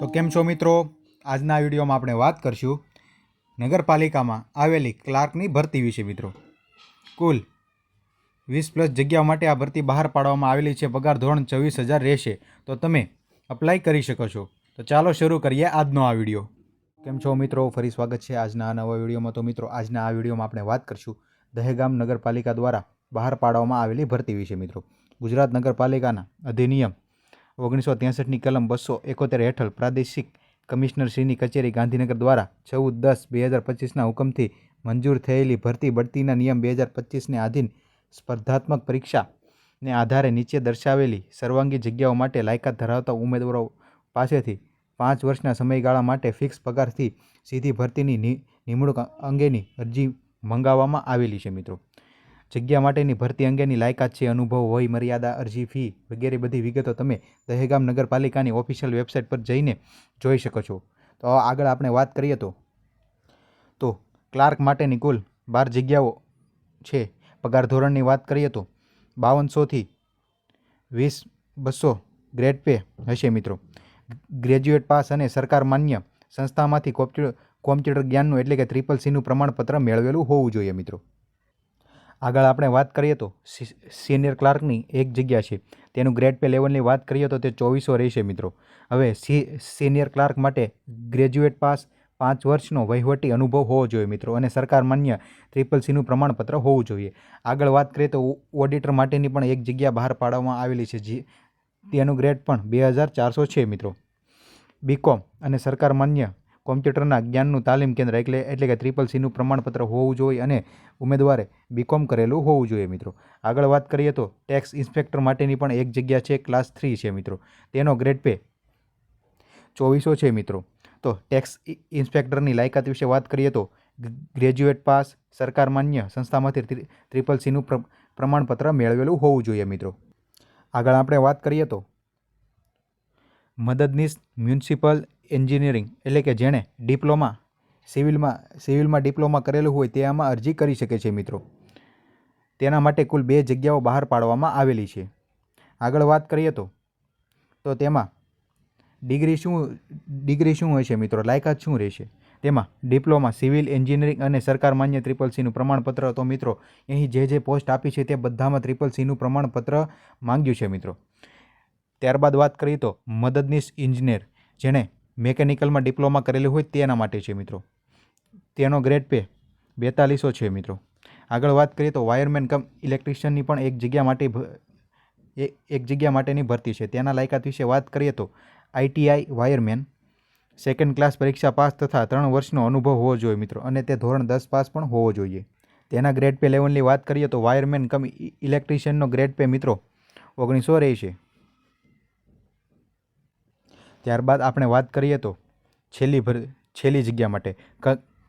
તો કેમ છો મિત્રો? આજના વિડીયોમાં આપણે વાત કરશું નગરપાલિકામાં આવેલી ક્લાર્કની ભરતી વિશે મિત્રો. કુલ 20+ જગ્યાઓ માટે આ ભરતી બહાર પાડવામાં આવેલી છે. પગાર ધોરણ 24,000 રહેશે. તો તમે અપ્લાય કરી શકો છો. તો ચાલો શરૂ કરીએ આજનો આ વિડીયો. કેમ છો મિત્રો? ફરી સ્વાગત છે આજના આ નવા વિડીયોમાં. તો મિત્રો આજના આ વિડીયોમાં આપણે વાત કરશું દહેગામ નગરપાલિકા દ્વારા બહાર પાડવામાં આવેલી ભરતી વિશે મિત્રો. ગુજરાત નગરપાલિકાના અધિનિયમ 1963ની કલમ 271 હેઠળ પ્રાદેશિક કમિશનરશ્રીની કચેરી ગાંધીનગર દ્વારા 14/10/2025ના હુકમથી મંજૂર થયેલી ભરતી બઢતીના નિયમ 2025ને આધીન સ્પર્ધાત્મક પરીક્ષાને આધારે નીચે દર્શાવેલી સર્વાંગી જગ્યાઓ માટે લાયકાત ધરાવતા ઉમેદવારો પાસેથી 5 વર્ષના સમયગાળા માટે ફિક્સ પગારથી સીધી ભરતીની નિમણૂક અંગેની અરજી મંગાવવામાં આવેલી છે મિત્રો. જગ્યા માટેની ભરતી અંગેની લાયકાત છે, અનુભવ, વય મર્યાદા, અરજી ફી વગેરે બધી વિગતો તમે દહેગામ નગરપાલિકાની ઓફિશિયલ વેબસાઇટ પર જઈને જોઈ શકો છો. તો આગળ આપણે વાત કરીએ તો ક્લાર્ક માટેની કુલ 12 જગ્યાઓ છે. પગાર ધોરણની વાત કરીએ તો 5200થી 20,200 ગ્રેડ પે હશે મિત્રો. ગ્રેજ્યુએટ પાસ અને સરકાર માન્ય સંસ્થામાંથી કોમ્પ્યુટર જ્ઞાનનું એટલે કે CCCનું પ્રમાણપત્ર મેળવેલું હોવું જોઈએ મિત્રો. આગળ આપણે વાત કરીએ તો સિનિયર ક્લાર્કની એક જગ્યા છે. તેનું ગ્રેડ પે લેવલની વાત કરીએ તો તે 2400 રહેશે મિત્રો. હવે સિનિયર ક્લાર્ક માટે ગ્રેજ્યુએટ પાસ, 5 વર્ષનો વહીવટી અનુભવ હોવો જોઈએ મિત્રો અને સરકાર માન્ય CCCનું પ્રમાણપત્ર હોવું જોઈએ. આગળ વાત કરીએ તો ઓડિટર માટેની પણ એક જગ્યા બહાર પાડવામાં આવેલી છે. તેનું ગ્રેડ પણ 2400 છે મિત્રો. બીકોમ અને સરકાર માન્ય કોમ્પ્યુટરના જ્ઞાનનું તાલીમ કેન્દ્ર એટલે કે CCCનું પ્રમાણપત્ર હોવું જોઈએ અને ઉમેદવારે બીકોમ કરેલું હોવું જોઈએ મિત્રો. આગળ વાત કરીએ તો ટેક્સ ઇન્સ્પેક્ટર માટેની પણ એક જગ્યા છે, ક્લાસ 3 છે મિત્રો. તેનો ગ્રેડ પે 2400 છે મિત્રો. તો ટેક્સ ઇન્સ્પેક્ટરની લાયકાત વિશે વાત કરીએ તો ગ્રેજ્યુએટ પાસ, સરકાર માન્ય સંસ્થામાંથી CCCનું પ્રમાણપત્ર મેળવેલું હોવું જોઈએ મિત્રો. આગળ આપણે વાત કરીએ તો મદદનીશ મ્યુનિસિપલ એન્જિનિયરિંગ એટલે કે જેણે ડિપ્લોમા સિવિલમાં ડિપ્લોમા કરેલું હોય તે આમાં અરજી કરી શકે છે મિત્રો. તેના માટે કુલ 2 જગ્યાઓ બહાર પાડવામાં આવેલી છે. આગળ વાત કરીએ તો તેમાં ડિગ્રી શું હશે મિત્રો, લાયકાત શું રહેશે? તેમાં ડિપ્લોમા સિવિલ એન્જિનિયરિંગ અને સરકાર માન્ય CCCનું પ્રમાણપત્ર. તો મિત્રો અહીં જે પોસ્ટ આપી છે તે બધામાં CCCનું પ્રમાણપત્ર માંગ્યું છે મિત્રો. ત્યારબાદ વાત કરીએ તો મદદનીશ ઇજનેર જેણે મેકેનિકલમાં ડિપ્લોમા કરેલું હોય તેના માટે છે મિત્રો. તેનો ગ્રેડ પે 4200 છે મિત્રો. આગળ વાત કરીએ તો વાયરમેન કમ ઇલેક્ટ્રિશિયનની પણ એક જગ્યા માટેની ભરતી છે. તેના લાયકાત વિશે વાત કરીએ તો ITI વાયરમેન, 2nd ક્લાસ પરીક્ષા પાસ તથા 3 વર્ષનો અનુભવ હોવો જોઈએ મિત્રો અને તે ધોરણ 10 પાસ પણ હોવો જોઈએ. તેના ગ્રેડ પે લેવલની વાત કરીએ તો વાયરમેન કમ ઇલેક્ટ્રિશિયનનો ગ્રેડ પે મિત્રો 1900 રહેશે. ત્યારબાદ આપણે વાત કરીએ તો છેલ્લી જગ્યા માટે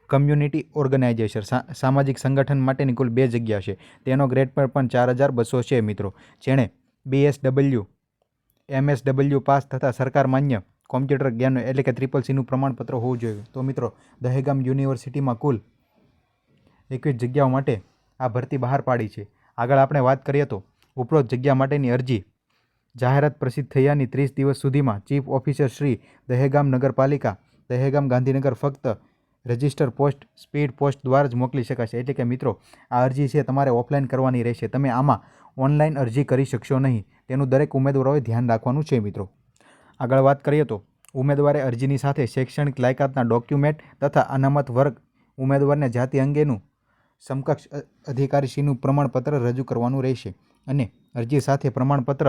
કમ્યુનિટી ઓર્ગેનાઇઝેશન સામાજિક સંગઠન માટેની કુલ 2 જગ્યા છે. તેનો ગ્રેડ પર પણ 4200 છે મિત્રો. જેણે BSW MSW પાસ તથા સરકાર માન્ય કોમ્પ્યુટર જ્ઞાન એટલે કે CCCનું પ્રમાણપત્ર હોવું જોઈએ. તો મિત્રો દહેગામ યુનિવર્સિટીમાં કુલ 21 જગ્યાઓ માટે આ ભરતી બહાર પાડી છે. આગળ આપણે વાત કરીએ તો ઉપરોક્ત જગ્યા માટેની અરજી જાહેરાત પ્રસિદ્ધ થયાની 30 દિવસ સુધીમાં ચીફ ઓફિસર શ્રી દહેગામ નગરપાલિકા દહેગામ ગાંધીનગર ફક્ત રજિસ્ટર પોસ્ટ સ્પીડ પોસ્ટ દ્વારા જ મોકલી શકાશે. એટલે કે મિત્રો આ અરજી છે તમારે ઓફલાઈન કરવાની રહેશે. તમે આમાં ઓનલાઈન અરજી કરી શકશો નહીં. તેનું દરેક ઉમેદવારોએ ધ્યાન રાખવાનું છે મિત્રો. આગળ વાત કરીએ તો ઉમેદવારે અરજીની સાથે શૈક્ષણિક લાયકાતના ડોક્યુમેન્ટ તથા અનામત વર્ગ ઉમેદવારને જાતિ અંગેનું સમકક્ષ અધિકારીશ્રીનું પ્રમાણપત્ર રજૂ કરવાનું રહેશે અને અરજી સાથે પ્રમાણપત્ર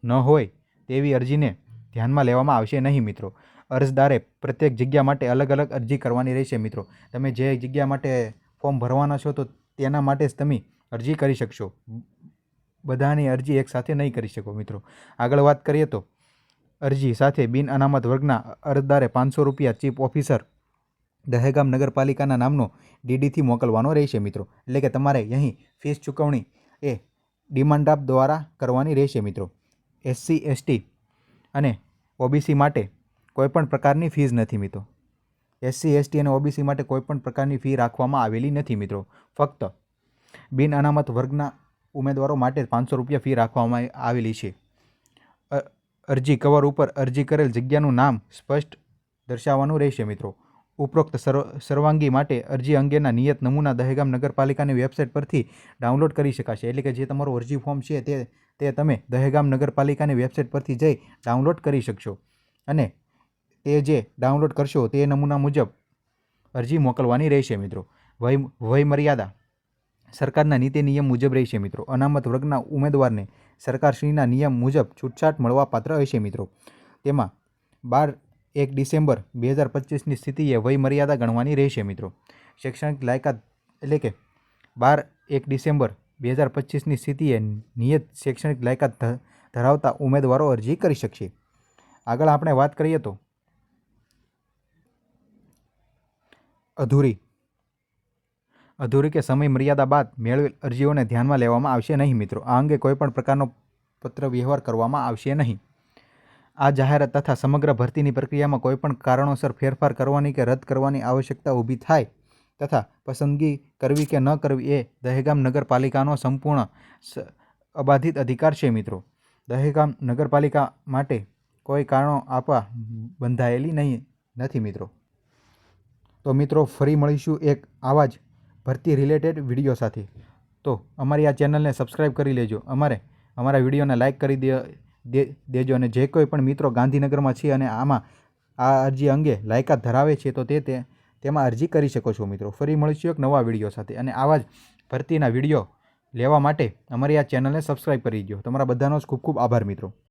ન હોય તેવી અરજીને ધ્યાનમાં લેવામાં આવશે નહીં મિત્રો. અરજદારે પ્રત્યેક જગ્યા માટે અલગ અલગ અરજી કરવાની રહેશે મિત્રો. તમે જે જગ્યા માટે ફોર્મ ભરવાના છો તો તેના માટે જ તમે અરજી કરી શકશો. બધાની અરજી એકસાથે નહીં કરી શકો મિત્રો. આગળ વાત કરીએ તો અરજી સાથે બિન અનામત વર્ગના અરજદારે 500 રૂપિયા ચીફ ઓફિસર દહેગામ નગરપાલિકાના નામનો DDથી મોકલવાનો રહેશે મિત્રો. એટલે કે તમારે અહીં ફીસ ચૂકવણી એ ડિમાન્ડ ડ્રાફ્ટ દ્વારા કરવાની રહેશે મિત્રો. SC ST અને OBC માટે કોઈપણ પ્રકારની ફીસ નથી મિત્રો. SC ST અને OBC માટે કોઈપણ પ્રકારની ફી રાખવામાં આવેલી નથી મિત્રો. ફક્ત બિન અનામત વર્ગના ઉમેદવારો માટે 500 રૂપિયા ફી રાખવામાં આવેલી છે. અરજી કવર ઉપર અરજી કરેલ જગ્યાનું નામ સ્પષ્ટ દર્શાવવાનું રહેશે મિત્રો. ઉપરોક્ત સર્વાંગી માટે અરજી અંગેના નિયત નમૂના દહેગામ નગરપાલિકાની વેબસાઇટ પરથી ડાઉનલોડ કરી શકાશે. એટલે કે જે તમારું અરજી ફોર્મ છે તે તમે દહેગામ નગરપાલિકાની વેબસાઇટ પરથી જઈ ડાઉનલોડ કરી શકશો અને તે જે ડાઉનલોડ કરશો તે નમૂના મુજબ અરજી મોકલવાની રહેશે મિત્રો. વય મર્યાદા સરકારના નીતિ નિયમ મુજબ રહેશે મિત્રો. અનામત વર્ગના ઉમેદવારને સરકારશ્રીના નિયમ મુજબ છૂટછાટ મળવાપાત્ર હશે મિત્રો. તેમાં 12 ડિસેમ્બર 2025ની સ્થિતિએ વય મર્યાદા ગણવાની રહેશે મિત્રો. શૈક્ષણિક લાયકાત એટલે કે 12 ડિસેમ્બર 2025ની સ્થિતિએ નિયત શૈક્ષણિક લાયકાત ધરાવતા ઉમેદવારો અરજી કરી શકશે. આગળ આપણે વાત કરીએ તો અધૂરી કે સમય મર્યાદા બાદ મેળવેલ અરજીઓને ધ્યાનમાં લેવામાં આવશે નહીં મિત્રો. આ અંગે કોઈપણ પ્રકારનો પત્ર વ્યવહાર કરવામાં આવશે નહીં. આ જાહેરાત તથા સમગ્ર ભરતીની પ્રક્રિયામાં કોઈપણ કારણોસર ફેરફાર કરવાની કે રદ કરવાની આવશ્યકતા ઊભી થાય તથા પસંદગી કરવી કે ન કરવી એ દહેગામ નગરપાલિકાનો સંપૂર્ણ અબાધિત અધિકાર છે મિત્રો. દહેગામ નગરપાલિકા માટે કોઈ કારણો આપવા બંધાયેલી નથી મિત્રો. તો મિત્રો ફરી મળીશું એક આવા જ ભરતી રિલેટેડ વિડીયો સાથે. તો અમારી આ ચેનલને સબસ્ક્રાઈબ કરી લેજો. અમારા વિડીયોને લાઇક કરી દેજો અને જે કોઈ પણ મિત્રો ગાંધીનગરમાં છે અને આ અરજી અંગે લાયકાત ધરાવે છે તો તેમાં અરજી કરી શકો છો મિત્રો. ફરી મળીશું એક નવા વિડીયો સાથે અને આવા જ ભરતીના વિડીયો લેવા માટે અમારી આ ચેનલને સબસ્ક્રાઈબ કરી દો. તમારા બધાનો ખૂબ ખૂબ આભાર મિત્રો.